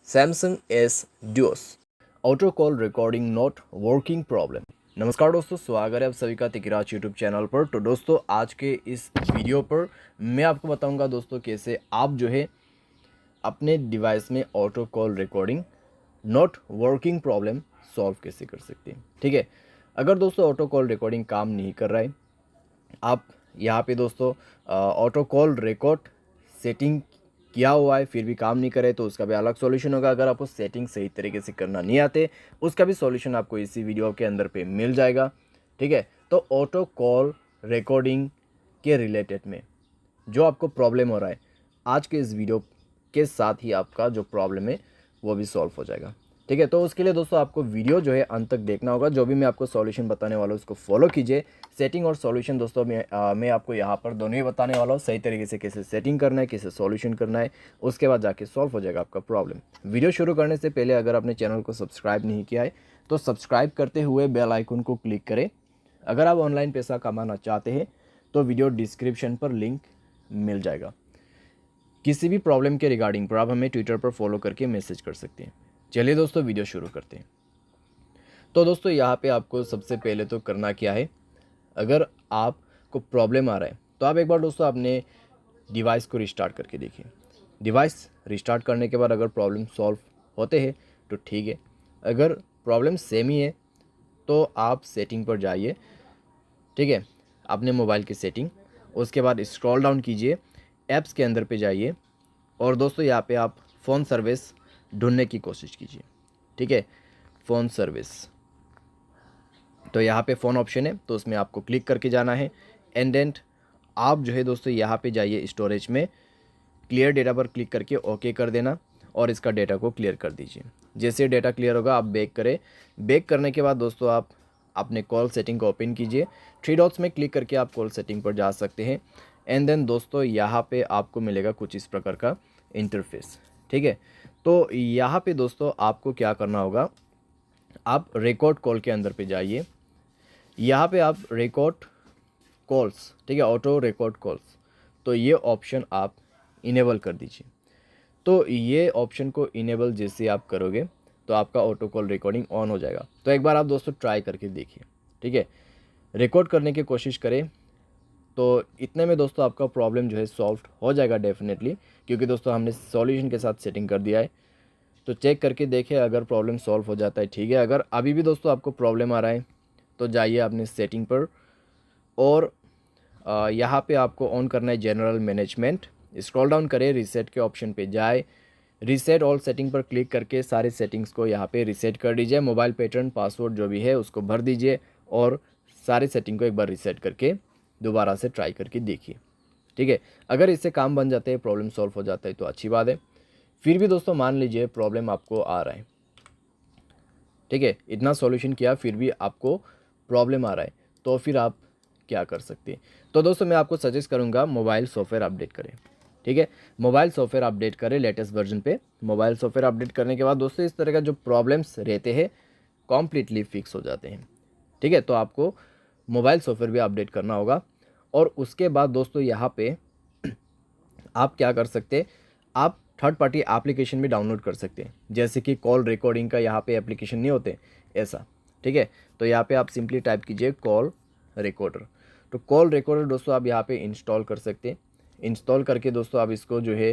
Samsung S Duos auto call recording not working problem. नमस्कार दोस्तों, स्वागत है आप सभी का तिकराज यूट्यूब चैनल पर। तो दोस्तों, आज के इस वीडियो पर मैं आपको बताऊंगा दोस्तों कैसे आप जो है अपने डिवाइस में auto call recording not working problem solve कैसे कर सकते हैं। ठीक है, अगर दोस्तों ऑटो कॉल रिकॉर्डिंग काम नहीं कर रहा है, आप यहाँ पे दोस्तों ऑटो कॉल रिकॉर्ड सेटिंग किया हुआ है फिर भी काम नहीं करे तो उसका भी अलग सॉल्यूशन होगा। अगर आपको सेटिंग सही तरीके से करना नहीं आते उसका भी सॉल्यूशन आपको इसी वीडियो के अंदर पे मिल जाएगा। ठीक है, तो ऑटो कॉल रिकॉर्डिंग के रिलेटेड में जो आपको प्रॉब्लम हो रहा है, आज के इस वीडियो के साथ ही आपका जो प्रॉब्लम है वो भी सॉल्व हो जाएगा। ठीक है, तो उसके लिए दोस्तों आपको वीडियो जो है अंत तक देखना होगा। जो भी मैं आपको सॉल्यूशन बताने वाला हूँ उसको फॉलो कीजिए। सेटिंग और सॉल्यूशन दोस्तों मैं आपको यहाँ पर दोनों ही बताने वाला हूँ, सही तरीके से कैसे सेटिंग करना है, कैसे सॉल्यूशन करना है, उसके बाद जाके सॉल्व हो जाएगा आपका प्रॉब्लम। वीडियो शुरू करने से पहले अगर आपने चैनल को सब्सक्राइब नहीं किया है तो सब्सक्राइब करते हुए बेल आइकन को क्लिक करें। अगर आप ऑनलाइन पैसा कमाना चाहते हैं तो वीडियो डिस्क्रिप्शन पर लिंक मिल जाएगा। किसी भी प्रॉब्लम के रिगार्डिंग पर आप हमें ट्विटर पर फॉलो करके मैसेज कर सकते हैं। चलिए दोस्तों, वीडियो शुरू करते हैं। तो दोस्तों, यहाँ पे आपको सबसे पहले तो करना क्या है, अगर आपको प्रॉब्लम आ रहा है तो आप एक बार दोस्तों अपने डिवाइस को रिस्टार्ट करके देखिए। डिवाइस रिस्टार्ट करने के बाद अगर प्रॉब्लम सॉल्व होते हैं तो ठीक है, अगर प्रॉब्लम सेम ही है तो आप सेटिंग पर जाइए। ठीक है, अपने मोबाइल की सेटिंग, उसके बाद स्क्रॉल डाउन कीजिए, ऐप्स के अंदर पे जाइए और दोस्तों यहाँ पे आप फ़ोन सर्विस ढूंढने की कोशिश कीजिए। ठीक है, फ़ोन सर्विस, तो यहाँ पे फ़ोन ऑप्शन है तो उसमें आपको क्लिक करके जाना है। एंड आप जो है दोस्तों यहाँ पे जाइए, स्टोरेज में क्लियर डेटा पर क्लिक करके ओके कर देना और इसका डेटा को क्लियर कर दीजिए। जैसे डेटा क्लियर होगा आप बैक करें। बैक करने के बाद दोस्तों आप अपने कॉल सेटिंग को ओपन कीजिए। थ्री डॉट्स में क्लिक करके आप कॉल सेटिंग पर जा सकते हैं। एंड देन दोस्तों यहाँ पे आपको मिलेगा कुछ इस प्रकार का इंटरफेस। ठीक है, तो यहाँ पे दोस्तों आपको क्या करना होगा, आप रिकॉर्ड कॉल के अंदर पे जाइए। यहाँ पे आप रिकॉर्ड कॉल्स, ठीक है, ऑटो रिकॉर्ड कॉल्स, तो ये ऑप्शन आप इनेबल कर दीजिए। तो ये ऑप्शन को इनेबल जैसे आप करोगे तो आपका ऑटो कॉल रिकॉर्डिंग ऑन हो जाएगा। तो एक बार आप दोस्तों ट्राई करके देखिए। ठीक है, रिकॉर्ड करने की कोशिश करें तो इतने में दोस्तों आपका प्रॉब्लम जो है सॉल्व हो जाएगा डेफिनेटली, क्योंकि दोस्तों हमने सॉल्यूशन के साथ सेटिंग कर दिया है। तो चेक करके देखें, अगर प्रॉब्लम सॉल्व हो जाता है ठीक है। अगर अभी भी दोस्तों आपको प्रॉब्लम आ रहा है तो जाइए अपनी सेटिंग पर और यहाँ पे आपको ऑन करना है जनरल मैनेजमेंट। स्क्रॉल डाउन करें, रीसेट के ऑप्शन पे जाए, रीसेट ऑल सेटिंग पर क्लिक करके सारे सेटिंग्स को यहाँ पे रीसेट कर दीजिए। मोबाइल पैटर्न, पासवर्ड जो भी है उसको भर दीजिए और सारी सेटिंग को एक बार रीसेट करके दोबारा से ट्राई करके देखिए। ठीक है, अगर इससे काम बन जाते हैं, प्रॉब्लम सॉल्व हो जाता है तो अच्छी बात है। फिर भी दोस्तों मान लीजिए प्रॉब्लम आपको आ रहा है, ठीक है, इतना सॉल्यूशन किया फिर भी आपको प्रॉब्लम आ रहा है, तो फिर आप क्या कर सकते हैं। तो दोस्तों मैं आपको सजेस्ट करूंगा मोबाइल सॉफ्टवेयर अपडेट करें। ठीक है, मोबाइल सॉफ्टवेयर अपडेट करें लेटेस्ट वर्जन पे। मोबाइल सॉफ्टवेयर अपडेट करने के बाद दोस्तों इस तरह का जो प्रॉब्लम्स रहते हैं कॉम्प्लीटली फिक्स हो जाते हैं। ठीक है, तो आपको मोबाइल सॉफ्टवेयर भी अपडेट करना होगा और उसके बाद दोस्तों यहाँ पे आप क्या कर सकते हैं, आप थर्ड पार्टी एप्लीकेशन भी डाउनलोड कर सकते हैं, जैसे कि कॉल रिकॉर्डिंग का यहाँ पे एप्लीकेशन नहीं होते ऐसा। ठीक है, तो यहाँ पे आप सिंपली टाइप कीजिए कॉल रिकॉर्डर। तो कॉल रिकॉर्डर दोस्तों आप यहाँ पे इंस्टॉल कर सकते हैं। इंस्टॉल करके दोस्तों आप इसको जो है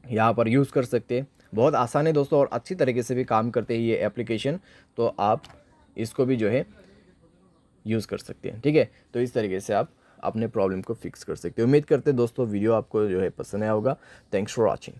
यहाँ पर यूज़ कर सकते हैं। बहुत आसान है दोस्तों और अच्छी तरीके से भी काम करते हैं ये एप्लीकेशन, तो आप इसको भी जो है यूज़ कर सकते हैं। ठीक है, तो इस तरीके से आप अपने प्रॉब्लम को फिक्स कर सकते हैं। उम्मीद करते हैं दोस्तों वीडियो आपको जो है पसंद आया होगा। Thanks for watching.